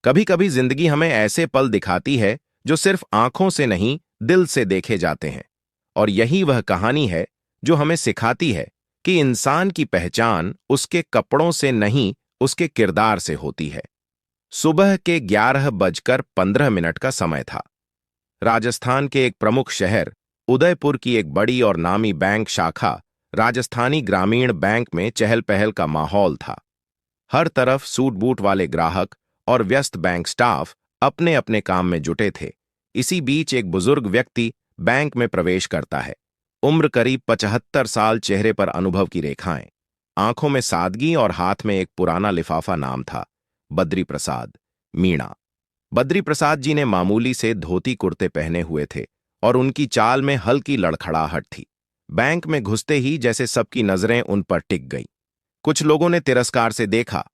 कभी कभी जिंदगी हमें ऐसे पल दिखाती है जो सिर्फ आंखों से नहीं, दिल से देखे जाते हैं। और यही वह कहानी है जो हमें सिखाती है कि इंसान की पहचान उसके कपड़ों से नहीं, उसके किरदार से होती है। सुबह के 11:15 का समय था। राजस्थान के एक प्रमुख शहर उदयपुर की एक बड़ी और नामी बैंक शाखा राजस्थानी ग्रामीण बैंक में चहल पहल का माहौल था। हर तरफ सूट बूट वाले ग्राहक और व्यस्त बैंक स्टाफ अपने अपने काम में जुटे थे। इसी बीच एक बुजुर्ग व्यक्ति बैंक में प्रवेश करता है। उम्र करीब 75 साल, चेहरे पर अनुभव की रेखाएं, आंखों में सादगी और हाथ में एक पुराना लिफाफा। नाम था बद्री प्रसाद मीणा। बद्री प्रसाद जी ने मामूली से धोती कुर्ते पहने हुए थे और उनकी चाल में हल्की लड़खड़ाहट थी। बैंक में घुसते ही जैसे सबकी नजरें उन पर टिक गई। कुछ लोगों ने तिरस्कार से देखा,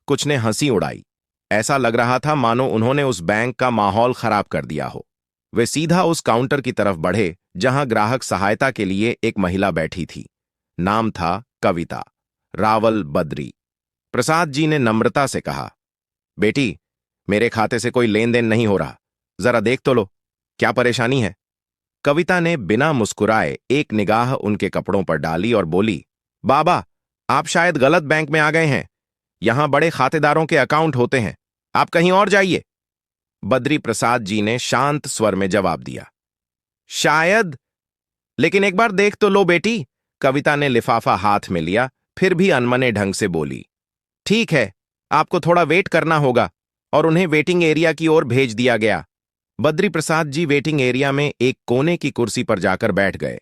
कुछ ने हंसी उड़ाई। ऐसा लग रहा था मानो उन्होंने उस बैंक का माहौल खराब कर दिया हो। वे सीधा उस काउंटर की तरफ बढ़े जहां ग्राहक सहायता के लिए एक महिला बैठी थी। नाम था कविता रावल बद्री। प्रसाद जी ने नम्रता से कहा, बेटी, मेरे खाते से कोई लेन देन नहीं हो रहा, जरा देख तो लो, क्या परेशानी है। कविता ने बिना मुस्कुराए एक निगाह उनके कपड़ों पर डाली और बोली, बाबा, आप शायद गलत बैंक में आ गए हैं। यहां बड़े खातेदारों के अकाउंट होते हैं, आप कहीं और जाइए। बद्री प्रसाद जी ने शांत स्वर में जवाब दिया, शायद, लेकिन एक बार देख तो लो बेटी। कविता ने लिफाफा हाथ में लिया, फिर भी अनमने ढंग से बोली, ठीक है, आपको थोड़ा वेट करना होगा। और उन्हें वेटिंग एरिया की ओर भेज दिया गया। बद्री प्रसाद जी वेटिंग एरिया में एक कोने की कुर्सी पर जाकर बैठ गए।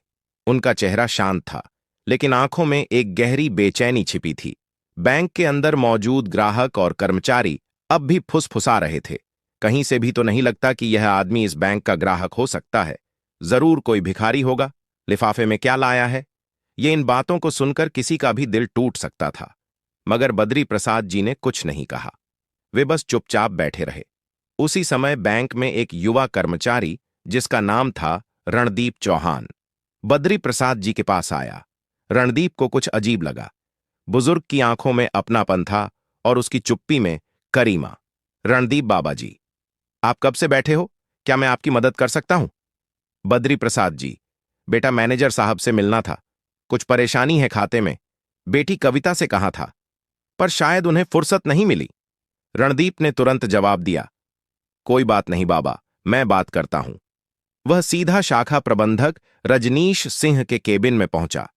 उनका चेहरा शांत था, लेकिन आंखों में एक गहरी बेचैनी छिपी थी। बैंक के अंदर मौजूद ग्राहक और कर्मचारी अब भी फुसफुसा रहे थे। कहीं से भी तो नहीं लगता कि यह आदमी इस बैंक का ग्राहक हो सकता है। जरूर कोई भिखारी होगा। लिफाफे में क्या लाया है? ये इन बातों को सुनकर किसी का भी दिल टूट सकता था। मगर बद्री प्रसाद जी ने कुछ नहीं कहा। वे बस चुपचाप बैठे रहे। उसी समय बैंक में एक युवा कर्मचारी, जिसका नाम था रणदीप चौहान, बद्री प्रसाद जी के पास आया। रणदीप को कुछ अजीब लगा। बुजुर्ग की आंखों में अपनापन था और उसकी चुप्पी में करीमा। रणदीप बाबा जी, आप कब से बैठे हो? क्या मैं आपकी मदद कर सकता हूं? बद्री प्रसाद जी, बेटा, मैनेजर साहब से मिलना था। कुछ परेशानी है खाते में। बेटी कविता से कहा था, पर शायद उन्हें फुर्सत नहीं मिली। रणदीप ने तुरंत जवाब दिया, कोई बात नहीं बाबा, मैं बात करता हूं। वह सीधा शाखा प्रबंधक रजनीश सिंह के केबिन में पहुंचा।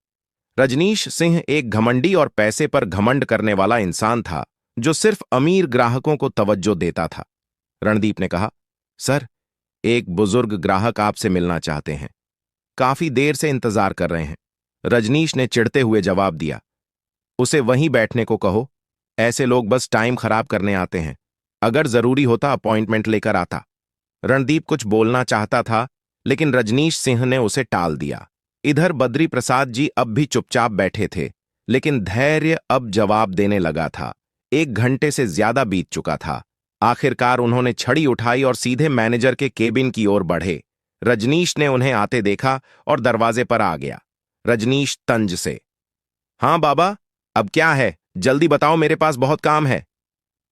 रजनीश सिंह एक घमंडी और पैसे पर घमंड करने वाला इंसान था, जो सिर्फ अमीर ग्राहकों को तवज्जो देता था। रणदीप ने कहा, सर, एक बुजुर्ग ग्राहक आपसे मिलना चाहते हैं। काफी देर से इंतजार कर रहे हैं। रजनीश ने चिढ़ते हुए जवाब दिया, उसे वहीं बैठने को कहो। ऐसे लोग बस टाइम खराब करने आते हैं। अगर जरूरी होता अपॉइंटमेंट लेकर आता। रणदीप कुछ बोलना चाहता था, लेकिन रजनीश सिंह ने उसे टाल दिया। इधर बद्री प्रसाद जी अब भी चुपचाप बैठे थे, लेकिन धैर्य अब जवाब देने लगा था। 1 घंटे से ज्यादा बीत चुका था। आखिरकार उन्होंने छड़ी उठाई और सीधे मैनेजर के केबिन की ओर बढ़े। रजनीश ने उन्हें आते देखा और दरवाजे पर आ गया। रजनीश तंज से, हाँ बाबा, अब क्या है? जल्दी बताओ, मेरे पास बहुत काम है।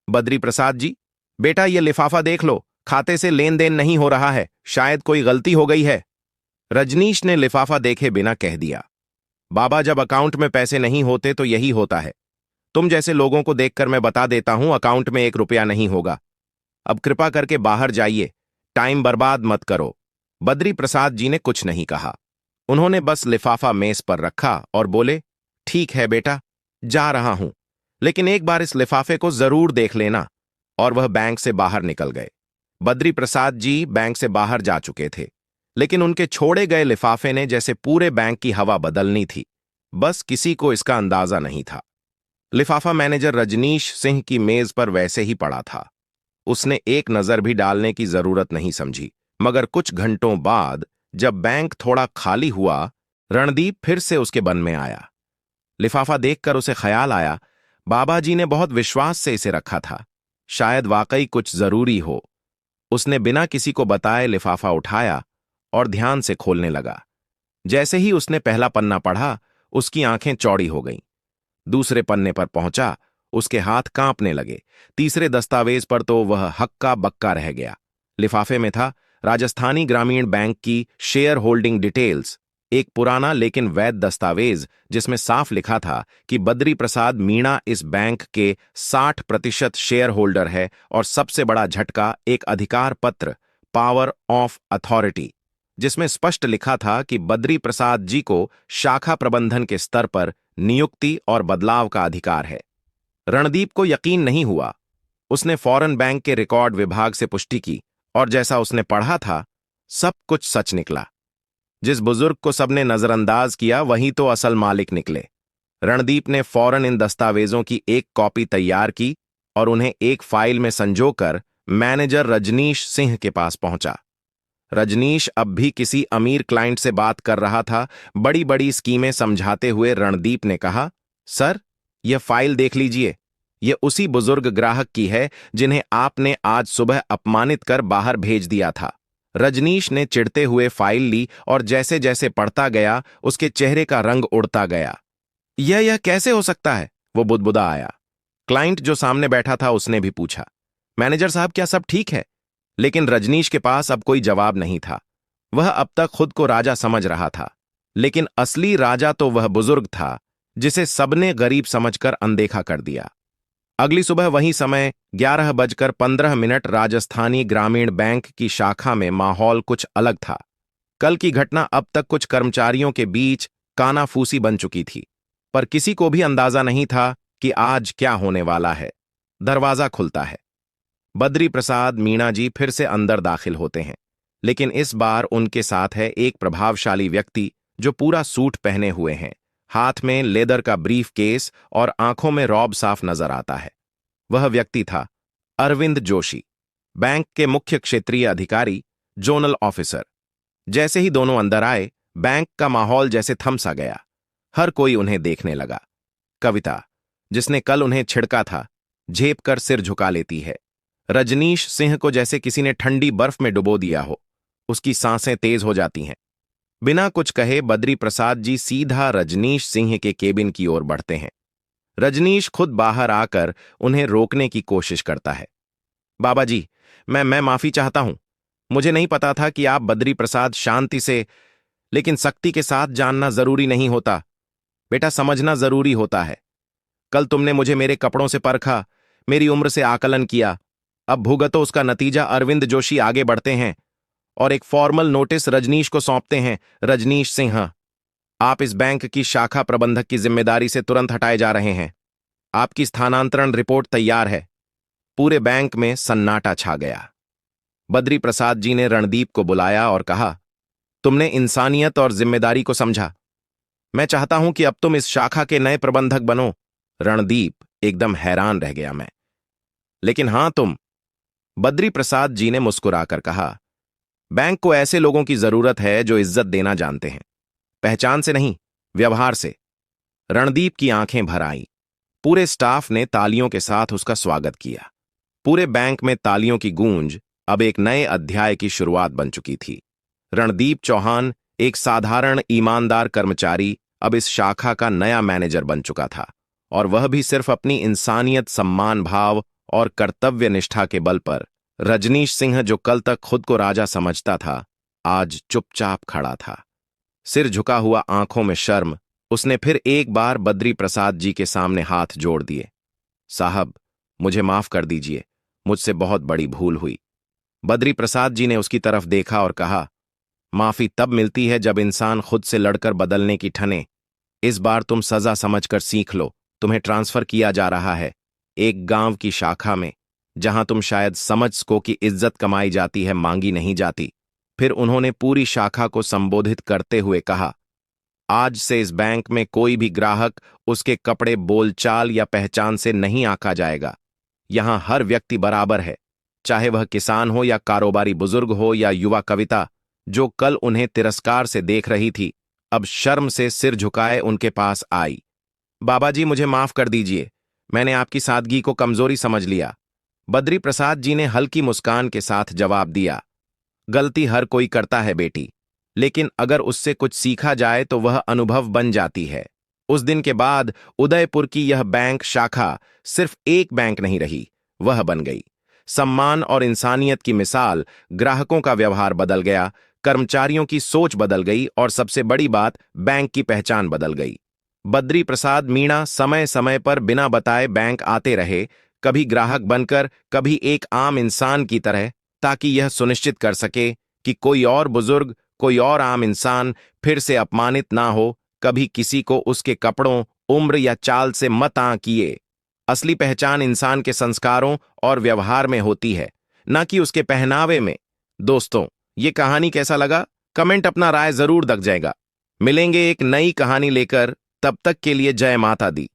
बद्री प्रसाद जी, बेटा, ये लिफाफा देख लो, खाते से लेन देन नहीं हो रहा है, शायद कोई गलती हो गई है। रजनीश ने लिफाफा देखे बिना कह दिया, बाबा, जब अकाउंट में पैसे नहीं होते तो यही होता है। तुम जैसे लोगों को देखकर मैं बता देता हूं, अकाउंट में 1 रुपया नहीं होगा। अब कृपा करके बाहर जाइए, टाइम बर्बाद मत करो। बद्री प्रसाद जी ने कुछ नहीं कहा। उन्होंने बस लिफाफा मेज पर रखा और बोले, ठीक है बेटा, जा रहा हूं, लेकिन एक बार इस लिफाफे को जरूर देख लेना। और वह बैंक से बाहर निकल गए। बद्री प्रसाद जी बैंक से बाहर जा चुके थे, लेकिन उनके छोड़े गए लिफाफे ने जैसे पूरे बैंक की हवा बदलनी थी। बस किसी को इसका अंदाजा नहीं था। लिफाफा मैनेजर रजनीश सिंह की मेज पर वैसे ही पड़ा था। उसने एक नजर भी डालने की जरूरत नहीं समझी। मगर कुछ घंटों बाद जब बैंक थोड़ा खाली हुआ, रणदीप फिर से उसके बन में आया। लिफाफा देखकर उसे ख्याल आया, बाबा जी ने बहुत विश्वास से इसे रखा था, शायद वाकई कुछ जरूरी हो। उसने बिना किसी को बताए लिफाफा उठाया और ध्यान से खोलने लगा। जैसे ही उसने पहला पन्ना पढ़ा, उसकी आंखें चौड़ी हो गईं। दूसरे पन्ने पर पहुंचा, उसके हाथ कांपने लगे। तीसरे दस्तावेज पर तो वह हक्का बक्का रह गया। लिफाफे में था राजस्थानी ग्रामीण बैंक की शेयर होल्डिंग डिटेल्स, एक पुराना लेकिन वैध दस्तावेज जिसमें साफ लिखा था कि बद्री प्रसाद मीणा इस बैंक के 60% शेयर होल्डर है, और सबसे बड़ा झटका एक अधिकार पत्र, पावर ऑफ अथॉरिटी, जिसमें स्पष्ट लिखा था कि बद्री प्रसाद जी को शाखा प्रबंधन के स्तर पर नियुक्ति और बदलाव का अधिकार है। रणदीप को यकीन नहीं हुआ। उसने फौरन बैंक के रिकॉर्ड विभाग से पुष्टि की, और जैसा उसने पढ़ा था सब कुछ सच निकला। जिस बुजुर्ग को सबने नजरअंदाज किया वही तो असल मालिक निकले। रणदीप ने फौरन इन दस्तावेजों की एक कॉपी तैयार की और उन्हें एक फाइल में संजोकर मैनेजर रजनीश सिंह के पास पहुंचा। रजनीश अब भी किसी अमीर क्लाइंट से बात कर रहा था। बड़ी बड़ी स्कीमें समझाते हुए रणदीप ने कहा, सर, यह फाइल देख लीजिए। यह उसी बुजुर्ग ग्राहक की है जिन्हें आपने आज सुबह अपमानित कर बाहर भेज दिया था। रजनीश ने चिढ़ते हुए फाइल ली और जैसे जैसे पढ़ता गया उसके चेहरे का रंग उड़ता गया। यह कैसे हो सकता है? वो बुदबुदा आया। क्लाइंट जो सामने बैठा था उसने भी पूछा, मैनेजर साहब, क्या सब ठीक है? लेकिन रजनीश के पास अब कोई जवाब नहीं था। वह अब तक खुद को राजा समझ रहा था, लेकिन असली राजा तो वह बुजुर्ग था जिसे सबने गरीब समझकर अनदेखा कर दिया। अगली सुबह वही समय 11:15 राजस्थानी ग्रामीण बैंक की शाखा में माहौल कुछ अलग था। कल की घटना अब तक कुछ कर्मचारियों के बीच कानाफूसी बन चुकी थी, पर किसी को भी अंदाजा नहीं था कि आज क्या होने वाला है। दरवाजा खुलता है। बद्री प्रसाद मीणा जी फिर से अंदर दाखिल होते हैं, लेकिन इस बार उनके साथ है एक प्रभावशाली व्यक्ति जो पूरा सूट पहने हुए हैं, हाथ में लेदर का ब्रीफ केस और आंखों में रौब साफ नजर आता है। वह व्यक्ति था अरविंद जोशी, बैंक के मुख्य क्षेत्रीय अधिकारी, जोनल ऑफिसर। जैसे ही दोनों अंदर आए, बैंक का माहौल जैसे थम सा गया। हर कोई उन्हें देखने लगा। कविता, जिसने कल उन्हें छिड़का था, झेप कर सिर झुका लेती है। रजनीश सिंह को जैसे किसी ने ठंडी बर्फ में डुबो दिया हो। उसकी सांसें तेज हो जाती हैं। बिना कुछ कहे बद्री प्रसाद जी सीधा रजनीश सिंह के केबिन की ओर बढ़ते हैं। रजनीश खुद बाहर आकर उन्हें रोकने की कोशिश करता है। बाबा जी, मैं माफी चाहता हूं। मुझे नहीं पता था कि आप बद्री प्रसाद। शांति से, लेकिन सख्ती के साथ जानना जरूरी नहीं होता बेटा, समझना जरूरी होता है। कल तुमने मुझे मेरे कपड़ों से परखा, मेरी उम्र से आकलन किया। अब भुगतो उसका नतीजा। अरविंद जोशी आगे बढ़ते हैं और एक फॉर्मल नोटिस रजनीश को सौंपते हैं। रजनीश सिंह, आप इस बैंक की शाखा प्रबंधक की जिम्मेदारी से तुरंत हटाए जा रहे हैं। आपकी स्थानांतरण रिपोर्ट तैयार है। पूरे बैंक में सन्नाटा छा गया। बद्री प्रसाद जी ने रणदीप को बुलाया और कहा, तुमने इंसानियत और जिम्मेदारी को समझा। मैं चाहता हूं कि अब तुम इस शाखा के नए प्रबंधक बनो। रणदीप एकदम हैरान रह गया। मैं? लेकिन हां, तुम? बद्री प्रसाद जी ने मुस्कुराकर कहा, बैंक को ऐसे लोगों की जरूरत है जो इज्जत देना जानते हैं, पहचान से नहीं, व्यवहार से। रणदीप की आंखें भर आईं। पूरे स्टाफ ने तालियों के साथ उसका स्वागत किया। पूरे बैंक में तालियों की गूंज अब एक नए अध्याय की शुरुआत बन चुकी थी। रणदीप चौहान, एक साधारण ईमानदार कर्मचारी, अब इस शाखा का नया मैनेजर बन चुका था, और वह भी सिर्फ अपनी इंसानियत, सम्मान भाव और कर्तव्य निष्ठा के बल पर। रजनीश सिंह, जो कल तक खुद को राजा समझता था, आज चुपचाप खड़ा था, सिर झुका हुआ, आंखों में शर्म। उसने फिर एक बार बद्री प्रसाद जी के सामने हाथ जोड़ दिए। साहब, मुझे माफ कर दीजिए, मुझसे बहुत बड़ी भूल हुई। बद्री प्रसाद जी ने उसकी तरफ देखा और कहा, माफी तब मिलती है जब इंसान खुद से लड़कर बदलने की ठने। इस बार तुम सजा समझकर सीख लो। तुम्हें ट्रांसफर किया जा रहा है एक गांव की शाखा में, जहां तुम शायद समझ सको कि इज्जत कमाई जाती है, मांगी नहीं जाती। फिर उन्होंने पूरी शाखा को संबोधित करते हुए कहा, आज से इस बैंक में कोई भी ग्राहक उसके कपड़े, बोलचाल या पहचान से नहीं आंका जाएगा। यहां हर व्यक्ति बराबर है, चाहे वह किसान हो या कारोबारी बुजुर्ग हो या युवा कविता, जो कल उन्हें तिरस्कार से देख रही थी, अब शर्म से सिर झुकाए उनके पास आई। बाबा जी, मुझे माफ कर दीजिए, मैंने आपकी सादगी को कमजोरी समझ लिया। बद्री प्रसाद जी ने हल्की मुस्कान के साथ जवाब दिया, गलती हर कोई करता है बेटी, लेकिन अगर उससे कुछ सीखा जाए तो वह अनुभव बन जाती है। उस दिन के बाद उदयपुर की यह बैंक शाखा सिर्फ एक बैंक नहीं रही, वह बन गई सम्मान और इंसानियत की मिसाल। ग्राहकों का व्यवहार बदल गया, कर्मचारियों की सोच बदल गई और सबसे बड़ी बात, बैंक की पहचान बदल गई। बद्री प्रसाद मीणा समय समय पर बिना बताए बैंक आते रहे, कभी ग्राहक बनकर, कभी एक आम इंसान की तरह, ताकि यह सुनिश्चित कर सके कि कोई और बुजुर्ग, कोई और आम इंसान फिर से अपमानित ना हो। कभी किसी को उसके कपड़ों, उम्र या चाल से मत आंकिए। असली पहचान इंसान के संस्कारों और व्यवहार में होती है, न कि उसके पहनावे में। दोस्तों, ये कहानी कैसा लगा? कमेंट अपना राय जरूर दग जाएगा। मिलेंगे एक नई कहानी लेकर, तब तक के लिए जय माता दी।